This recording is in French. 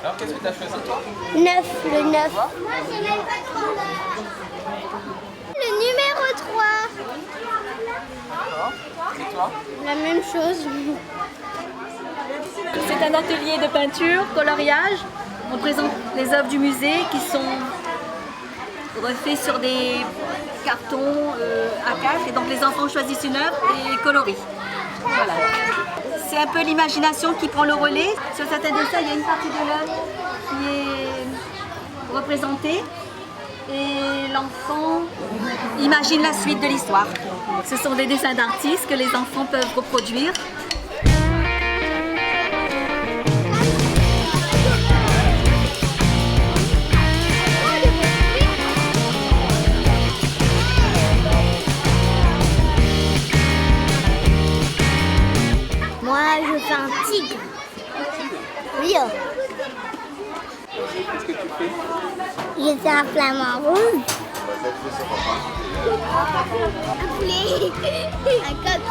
Alors, qu'est-ce que tu as choisi, toi? 9, le 9. Le numéro 3. D'accord. Et toi? La même chose. C'est un atelier de peinture, coloriage. On présente les œuvres du musée qui sont refaits sur des cartons A4 et donc les enfants choisissent une œuvre et colorient. Voilà. C'est un peu l'imagination qui prend le relais. Sur certains dessins, il y a une partie de l'œuvre qui est représentée et l'enfant imagine la suite de l'histoire. Ce sont des dessins d'artistes que les enfants peuvent reproduire. Moi, je fais un tigre. Oui. Qu'est-ce que tu fais? Je fais un flamant rouge. Un poulet. Un coq.